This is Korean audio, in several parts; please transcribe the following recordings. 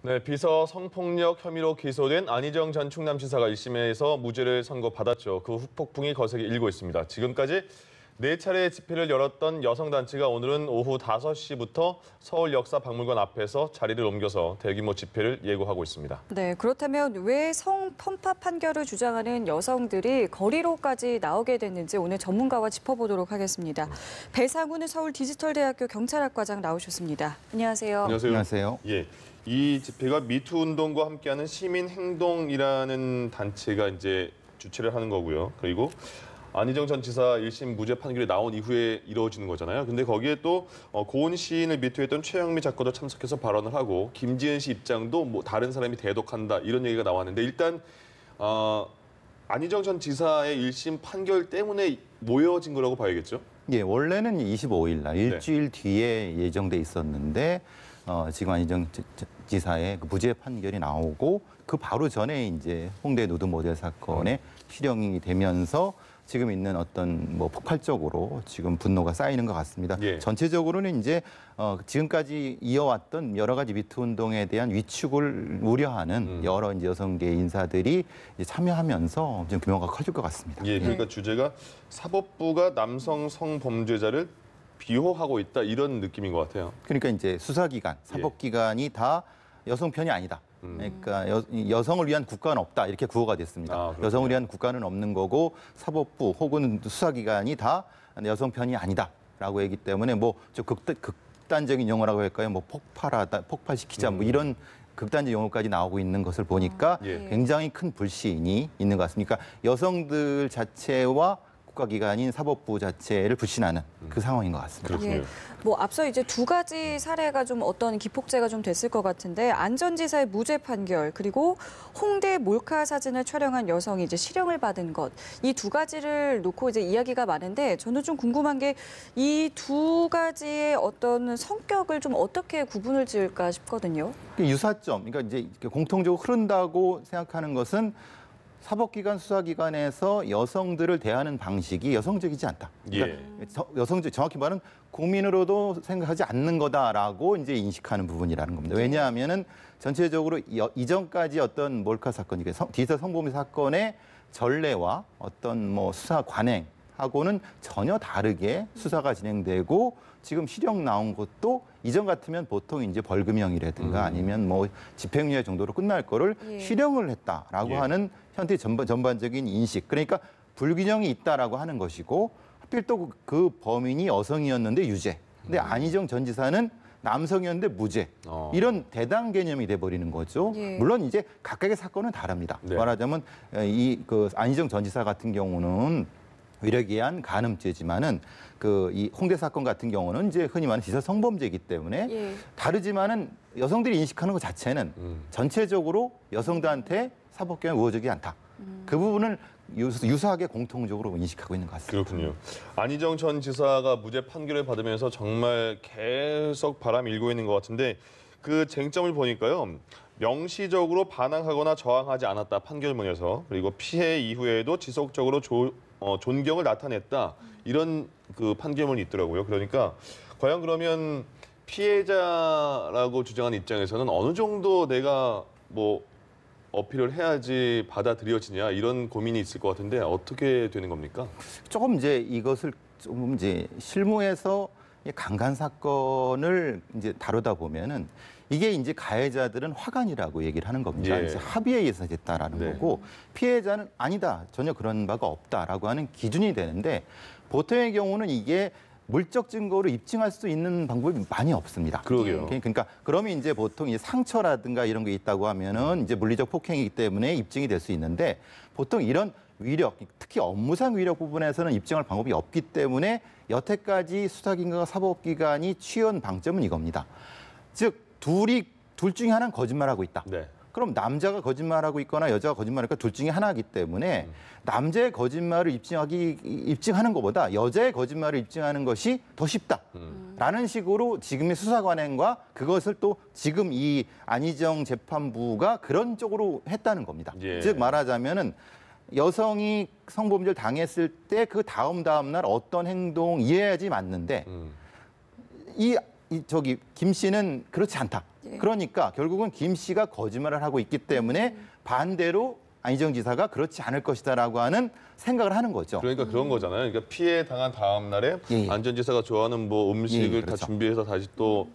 네, 비서 성폭력 혐의로 기소된 안희정 전 충남지사가 1심에서 무죄를 선고받았죠. 그 후폭풍이 거세게 일고 있습니다. 지금까지 4차례 집회를 열었던 여성단체가 오늘은 오후 5시부터 서울역사박물관 앞에서 자리를 옮겨서 대규모 집회를 예고하고 있습니다. 네, 그렇다면 왜 성범죄 판결을 주장하는 여성들이 거리로까지 나오게 됐는지 오늘 전문가와 짚어보도록 하겠습니다. 배상훈 서울디지털대학교 경찰학과장 나오셨습니다. 안녕하세요. 안녕하세요. 예, 이 집회가 미투 운동과 함께하는 시민행동이라는 단체가 이제 주최를 하는 거고요. 그리고 안희정 전 지사 1심 무죄 판결이 나온 이후에 이루어지는 거잖아요. 근데 거기에 또 고은 시인을 미투했던 최영미 작가도 참석해서 발언을 하고 김지은 씨 입장도 뭐 다른 사람이 대독한다 이런 얘기가 나왔는데 일단 안희정 전 지사의 1심 판결 때문에 모여진 거라고 봐야겠죠? 예, 원래는 25일 날 일주일 뒤에 예정돼 있었는데 지금 안희정 지사의 그 무죄 판결이 나오고 그 바로 전에 이제 홍대 누드 모델 사건의 실형이 되면서 지금 있는 어떤 뭐 폭발적으로 지금 분노가 쌓이는 것 같습니다. 예. 전체적으로는 이제 지금까지 이어왔던 여러 가지 미투 운동에 대한 위축을 우려하는 여러 이제 여성계 인사들이 이제 참여하면서 좀 규모가 커질 것 같습니다. 예, 그러니까 주제가 사법부가 남성 성범죄자를 비호하고 있다 이런 느낌인 것 같아요. 그러니까 이제 수사기관, 사법기관이 다 여성 편이 아니다. 그러니까 여성을 위한 국가는 없다 이렇게 구호가 됐습니다. 여성을 위한 국가는 없는 거고 사법부 혹은 수사기관이 다 여성 편이 아니다라고 했기 때문에 뭐 좀 극단적인 용어라고 할까요? 뭐 폭발하다, 폭발시키자 뭐 이런 극단적 용어까지 나오고 있는 것을 보니까 굉장히 큰 불신이 있는 것 같습니다. 그러니까 여성들 자체와 국가기관인 사법부 자체를 불신하는 그 상황인 것 같습니다. 그렇군요. 뭐 앞서 이제 두 가지 사례가 좀 어떤 기폭제가 좀 됐을 것 같은데 안 전 지사의 무죄 판결 그리고 홍대 몰카 사진을 촬영한 여성이 이제 실형을 받은 것 이 두 가지를 놓고 이제 이야기가 많은데 저는 좀 궁금한 게 이 두 가지의 어떤 성격을 좀 어떻게 구분을 지을까 싶거든요. 유사점, 그러니까 이제 공통적으로 흐른다고 생각하는 것은 사법기관, 수사기관에서 여성들을 대하는 방식이 여성적이지 않다. 그러니까 여성적, 정확히 말하면 국민으로도 생각하지 않는 거다라고 이제 인식하는 부분이라는 겁니다. 왜냐하면은 전체적으로 이전까지 어떤 몰카 사건, 디지털 성범죄 사건의 전례와 어떤 뭐 수사 관행하고는 전혀 다르게 수사가 진행되고 지금 실형 나온 것도 이전 같으면 보통 이제 벌금형이라든가 아니면 뭐 집행유예 정도로 끝날 거를 실형을 했다라고 하는 현재 전반적인 인식. 그러니까 불균형이 있다라고 하는 것이고 하필 또 그 범인이 여성이었는데 유죄. 근데 안희정 전 지사는 남성이었는데 무죄. 이런 대당 개념이 돼버리는 거죠. 물론 이제 각각의 사건은 다릅니다. 말하자면 그 안희정 전 지사 같은 경우는 위력에 의한 간음죄지만은 이 홍대 사건 같은 경우는 이제 흔히 말하는 지사 성범죄이기 때문에 다르지만은 여성들이 인식하는 것 자체는 전체적으로 여성들한테 사법개혁 우호적이 않다. 그 부분을 유사하게 공통적으로 인식하고 있는 것 같습니다. 그렇군요. 안희정 전 지사가 무죄 판결을 받으면서 정말 계속 바람이 일고 있는 것 같은데 그 쟁점을 보니까요. 명시적으로 반항하거나 저항하지 않았다 판결문에서 그리고 피해 이후에도 지속적으로 존경을 나타냈다 이런 그 판결문이 있더라고요. 그러니까 과연 그러면 피해자라고 주장하는 입장에서는 어느 정도 내가 뭐 어필을 해야지 받아들여지냐 이런 고민이 있을 것 같은데 어떻게 되는 겁니까? 조금 이제 이것을 좀 이제 실무에서 강간 사건을 이제 다루다 보면은 이게 이제 가해자들은 화간이라고 얘기를 하는 겁니다. 이제 합의에 의해서 됐다라는 거고 피해자는 아니다 전혀 그런 바가 없다라고 하는 기준이 되는데 보통의 경우는 이게 물적 증거로 입증할 수 있는 방법이 많이 없습니다. 그러게요. 그러니까 그러면 이제 보통 이제 상처라든가 이런 게 있다고 하면은 이제 물리적 폭행이기 때문에 입증이 될 수 있는데 보통 이런 위력, 특히 업무상 위력 부분에서는 입증할 방법이 없기 때문에 여태까지 수사기관과 사법기관이 취한 방점은 이겁니다. 즉 둘 중에 하나는 거짓말하고 있다. 그럼 남자가 거짓말하고 있거나 여자가 거짓말하니까 둘 중에 하나이기 때문에 남자의 거짓말을 입증하는 것보다 여자의 거짓말을 입증하는 것이 더 쉽다라는 식으로 지금의 수사 관행과 그것을 또 지금 이 안희정 재판부가 그런 쪽으로 했다는 겁니다. 즉 말하자면은 여성이 성범죄를 당했을 때 그 다음 날 어떤 행동 이해해야지 맞는데 김 씨는 그렇지 않다. 네. 그러니까 결국은 김 씨가 거짓말을 하고 있기 때문에 반대로 안희정 지사가 그렇지 않을 것이다라고 하는 생각을 하는 거죠. 그러니까 그런 거잖아요. 그러니까 피해 당한 다음 날에 예, 예. 안전지사가 좋아하는 뭐 음식을 그렇죠. 다 준비해서 다시 또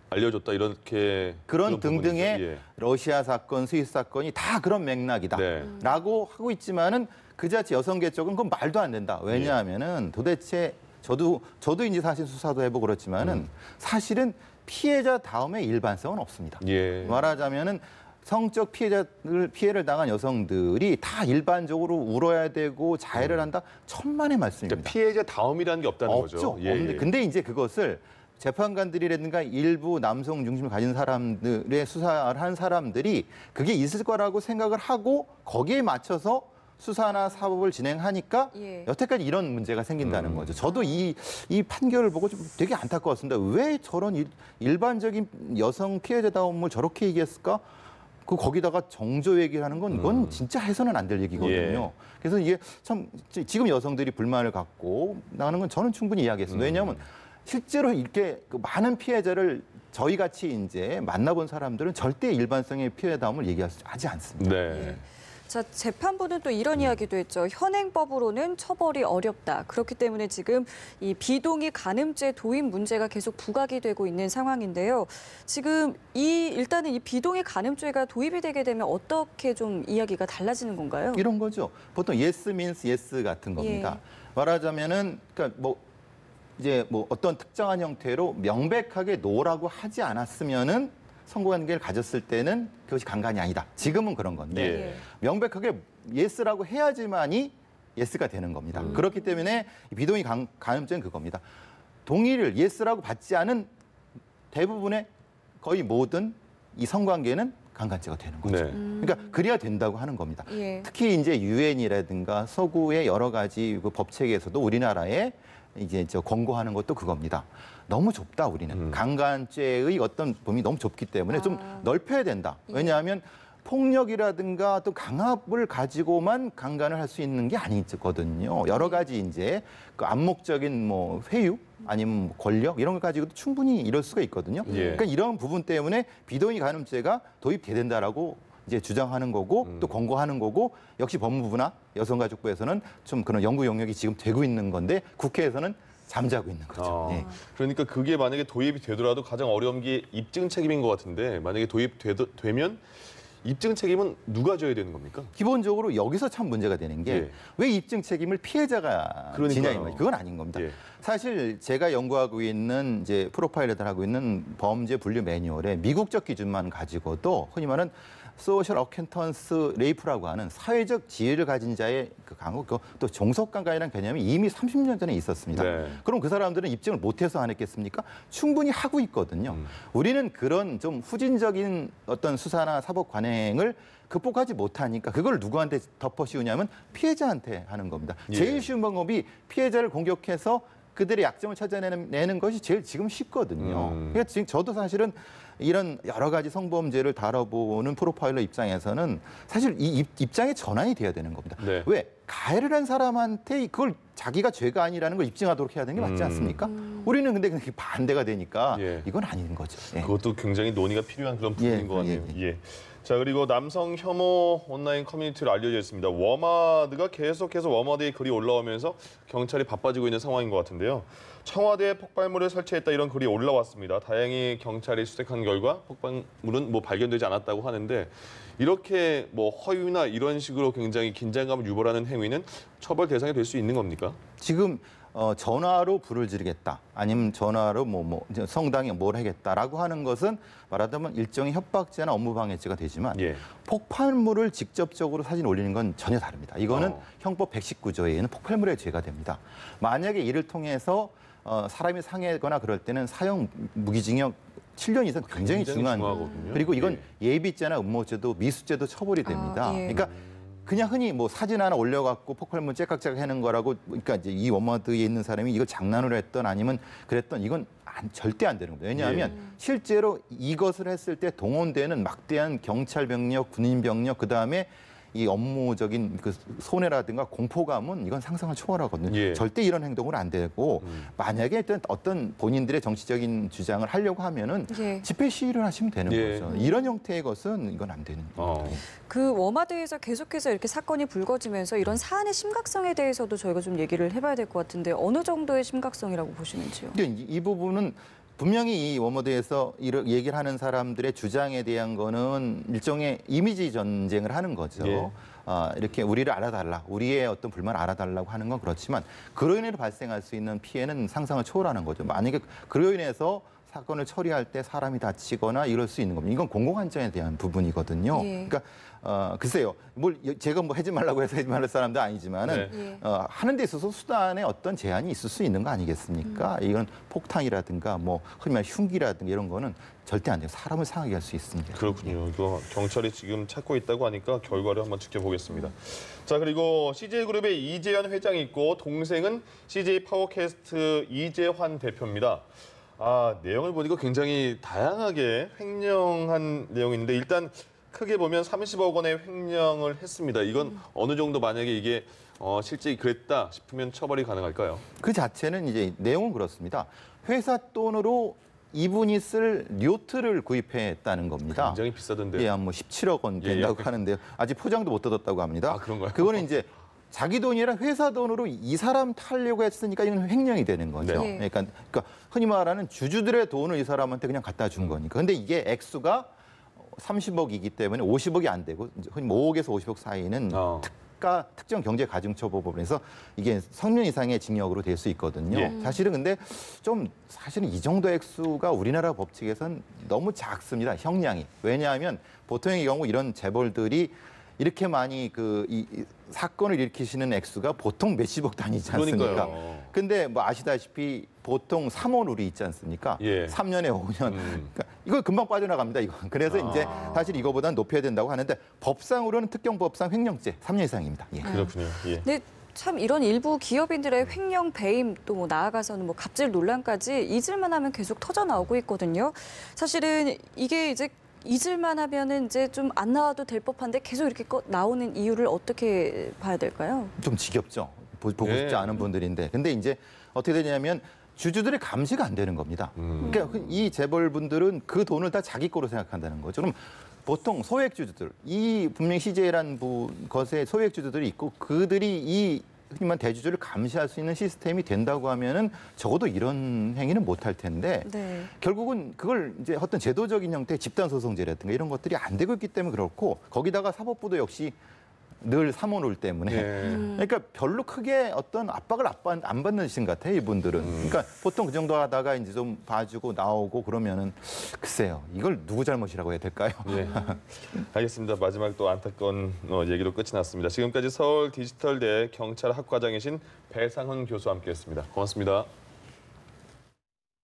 알려줬다 이렇게 그런 부분이죠. 등등의 예. 러시아 사건, 스위스 사건이 다 그런 맥락이다라고 하고 있지만은 그 자체 여성계 쪽은 그건 말도 안 된다. 왜냐하면은 도대체 저도 이제 사실 수사도 해보고 그렇지만은 사실은 피해자 다음에 일반성은 없습니다. 예. 말하자면은 성적 피해를 당한 여성들이 다 일반적으로 울어야 되고 자해를 한다 천만의 말씀입니다. 그러니까 피해자 다음이라는 게 없다는 없죠. 거죠. 예, 없는데 예. 근데 이제 그것을 재판관들이라든가 일부 남성 중심을 가진 사람들의 수사를 한 사람들이 그게 있을 거라고 생각을 하고 거기에 맞춰서 수사나 사법을 진행하니까 예. 여태까지 이런 문제가 생긴다는 거죠. 저도 이 판결을 보고 좀 되게 안타까웠습니다. 왜 저런 일반적인 여성 피해자다움을 저렇게 얘기했을까? 거기다가 정조 얘기를 하는 건 이건 진짜 해서는 안 될 얘기거든요. 예. 그래서 이게 참 지금 여성들이 불만을 갖고 나가는 건 저는 충분히 이해하겠습니다. 왜냐하면 실제로 이렇게 그 많은 피해자를 저희 같이 이제 만나본 사람들은 절대 일반성의 피해다움을 얘기하지 않습니다. 네. 자, 재판부는 또 이런 이야기도 했죠. 현행법으로는 처벌이 어렵다. 그렇기 때문에 지금 이 비동의 간음죄 도입 문제가 계속 부각이 되고 있는 상황인데요. 지금 일단은 이 비동의 간음죄가 도입이 되게 되면 어떻게 좀 이야기가 달라지는 건가요? 이런 거죠. 보통 yes means yes 같은 겁니다. 말하자면은 그러니까 이제 어떤 특정한 형태로 명백하게 노라고 하지 않았으면은 선고관계를 가졌을 때는 그것이 강간이 아니다. 지금은 그런 건데 예. 명백하게 예스라고 해야지만이 예스가 되는 겁니다. 그렇기 때문에 비동의 간음죄는 그겁니다. 동의를 예스라고 받지 않은 대부분의 거의 모든 이 성관계는 강간죄가 되는 거죠. 네. 그러니까 그래야 된다고 하는 겁니다. 예. 특히 이제 유엔이라든가 서구의 여러 가지 그 법 체계에서도 우리나라에 이제 권고하는 것도 그겁니다. 너무 좁다 우리는. 강간죄의 어떤 범위 너무 좁기 때문에 좀 넓혀야 된다. 왜냐하면 폭력이라든가 또 강압을 가지고만 강간을 할 수 있는 게 아니거든요. 여러 가지 이제 그 암묵적인 회유 아니면 권력 이런 걸 가지고도 충분히 이럴 수가 있거든요. 예. 그러니까 이런 부분 때문에 비동의 간음죄가 도입돼야 된다라고 이제 주장하는 거고 또 권고하는 거고 역시 법무부나 여성가족부에서는 좀 그런 연구 영역이 지금 되고 있는 건데 국회에서는 잠자고 있는 거죠. 예. 그러니까 그게 만약에 도입이 되더라도 가장 어려운 게 입증 책임인 것 같은데 만약에 도입되면 입증 책임은 누가 져야 되는 겁니까? 기본적으로 여기서 참 문제가 되는 게 왜 예. 입증 책임을 피해자가 그러니까요. 지냐 이 말이에요. 그건 아닌 겁니다. 예. 사실 제가 연구하고 있는 이제 프로파일러들 하고 있는 범죄 분류 매뉴얼에 미국적 기준만 가지고도 흔히 말하는 소셜 어켄턴스 레이프라고 하는 사회적 지위를 가진 자의 그 강호, 또 종속강간이라는 개념이 이미 30년 전에 있었습니다. 네. 그럼 그 사람들은 입증을 못해서 안 했겠습니까? 충분히 하고 있거든요. 우리는 그런 좀 후진적인 어떤 수사나 사법 관행을 극복하지 못하니까 그걸 누구한테 덮어 씌우냐면 피해자한테 하는 겁니다. 예. 제일 쉬운 방법이 피해자를 공격해서 그들의 약점을 찾아내는 것이 제일 지금 쉽거든요. 그러니까 지금 저도 사실은 이런 여러 가지 성범죄를 다뤄보는 프로파일러 입장에서는 사실 이 입장에 전환이 돼야 되는 겁니다. 네. 왜? 가해를 한 사람한테 그걸 자기가 죄가 아니라는 걸 입증하도록 해야 되는 게 맞지 않습니까? 우리는 근데 그게 반대가 되니까 예. 이건 아닌 거죠. 예. 그것도 굉장히 논의가 필요한 그런 부분인 예, 것 같네요. 예, 예. 자, 그리고 남성 혐오 온라인 커뮤니티로 알려져 있습니다. 워마드가 계속해서 워마드의 글이 올라오면서 경찰이 바빠지고 있는 상황인 것 같은데요. 청와대에 폭발물을 설치했다 이런 글이 올라왔습니다. 다행히 경찰이 수색한 결과 폭발물은 발견되지 않았다고 하는데 이렇게 허위나 이런 식으로 굉장히 긴장감을 유발하는 행위는 처벌 대상이 될 수 있는 겁니까? 지금 전화로 불을 지르겠다 아니면 전화로 이제 성당에 뭘 하겠다라고 하는 것은 말하자면 일종의 협박죄나 업무방해죄가 되지만 예. 폭발물을 직접적으로 사진 올리는 건 전혀 다릅니다. 이거는 어. 형법 119조에는 폭발물의 죄가 됩니다. 만약에 이를 통해서 사람이 상해거나 그럴 때는 사형 무기징역 7년 이상 굉장히 중요한 중요하거든요. 그리고 이건 예비죄나 음모죄도 미수죄도 처벌이 됩니다. 예. 그러니까 그냥 흔히 사진 하나 올려갖고 폭발물 째깍째깍 하는 거라고 그러니까 이제 이 워마드에 있는 사람이 이걸 장난으로 했던 아니면 그랬던 이건 절대 안 되는 겁니다. 왜냐하면 실제로 이것을 했을 때 동원되는 막대한 경찰 병력, 군인 병력 그다음에 이 업무적인 그 손해라든가 공포감은 이건 상상을 초월하거든요. 예. 절대 이런 행동은 안 되고 만약에 어떤 본인들의 정치적인 주장을 하려고 하면은 예. 집회 시위를 하시면 되는 예. 거죠. 이런 형태의 것은 이건 안 되는 거예요. 그 워마드에서 계속해서 이렇게 사건이 불거지면서 이런 사안의 심각성에 대해서도 저희가 좀 얘기를 해봐야 될 것 같은데 어느 정도의 심각성이라고 보시는지요? 근데 이 부분은 분명히 이 워머드에서 얘기를 하는 사람들의 주장에 대한 거는 일종의 이미지 전쟁을 하는 거죠. 예. 이렇게 우리를 알아달라, 우리의 어떤 불만을 알아달라고 하는 건 그렇지만 그로 인해 발생할 수 있는 피해는 상상을 초월하는 거죠. 만약에 그로 인해서 사건을 처리할 때 사람이 다치거나 이럴 수 있는 겁니다. 이건 공공안전에 대한 부분이거든요. 예. 그러니까 글쎄요, 제가 뭐 하지 말라고 해서 하지 말할 사람도 아니지만은 네. 하는 데 있어서 수단에 어떤 제한이 있을 수 있는 거 아니겠습니까? 이건 폭탄이라든가 뭐 흔히 말해 흉기라든가 이런 거는 절대 안 돼요. 사람을 상하게 할 수 있습니다. 그렇군요. 이거 경찰이 지금 찾고 있다고 하니까 결과를 한번 지켜보겠습니다. 자, 그리고 CJ그룹의 이재현 회장이 있고 동생은 CJ 파워캐스트 이재환 대표입니다. 내용을 보니까 굉장히 다양하게 횡령한 내용인데 일단 크게 보면 30억 원의 횡령을 했습니다. 이건 어느 정도 만약에 이게 실제 그랬다 싶으면 처벌이 가능할까요? 그 자체는 이제 내용은 그렇습니다. 회사 돈으로 이분이 쓸 요트를 구입했다는 겁니다. 굉장히 비싸던데요. 예, 뭐 17억 원 된다고 하는데요. 아직 포장도 못 뜯었다고 합니다. 그런가요? 그거는 이제 자기 돈이랑 회사 돈으로 이 사람 타려고 했으니까 이건 횡령이 되는 거죠. 네. 그러니까 흔히 말하는 주주들의 돈을 이 사람한테 그냥 갖다 준 거니까. 근데 이게 액수가 30억이기 때문에 50억이 안 되고 흔히 5억에서 50억 사이는 특정 경제가중처벌법에서 이게 성년 이상의 징역으로 될 수 있거든요. 예. 사실은 근데 사실은 이 정도 액수가 우리나라 법칙에선 너무 작습니다. 형량이. 왜냐하면 보통의 경우 이런 재벌들이 이렇게 많이 이 사건을 일으키시는 액수가 보통 몇십억 단위지 않습니까? 그러니까요. 근데 뭐 아시다시피 보통 3원 룰이 있지 않습니까? 예. 3년에 5년. 그러니까 이거 금방 빠져나갑니다, 이거. 그래서 이제 사실 이거보다는 높여야 된다고 하는데 법상으로는 특경법상 횡령죄 3년 이상입니다. 예. 그렇군요. 예. 근데 참 이런 일부 기업인들의 횡령, 배임 또 뭐 나아가서는 뭐 갑질 논란까지 잊을만 하면 계속 터져 나오고 있거든요. 사실은 이게 이제 잊을만 하면은 이제 좀 안 나와도 될 법한데 계속 이렇게 나오는 이유를 어떻게 봐야 될까요? 좀 지겹죠. 보고 예. 싶지 않은 분들인데. 근데 이제 어떻게 되냐면 주주들의 감시가 안 되는 겁니다. 그러니까 이 재벌분들은 그 돈을 다 자기 거로 생각한다는 거죠. 그럼 보통 소액주주들, 이 분명히 CJ라는 것에 소액주주들이 있고 그들이 이 흔히 말하는 대주주를 감시할 수 있는 시스템이 된다고 하면은 적어도 이런 행위는 못할 텐데 네. 결국은 그걸 이제 어떤 제도적인 형태의 집단소송제라든가 이런 것들이 안 되고 있기 때문에 그렇고 거기다가 사법부도 역시 늘 사모룰 때문에 예. 그러니까 별로 크게 어떤 압박을 안 받는 신 같아요, 이분들은. 그러니까 보통 그 정도 하다가 이제 좀 봐주고 나오고 그러면은 글쎄요, 이걸 누구 잘못이라고 해야 될까요? 예. 알겠습니다. 마지막 또 안타까운 얘기로 끝이 났습니다. 지금까지 서울 디지털대 경찰학과장이신 배상훈 교수와 함께했습니다. 고맙습니다.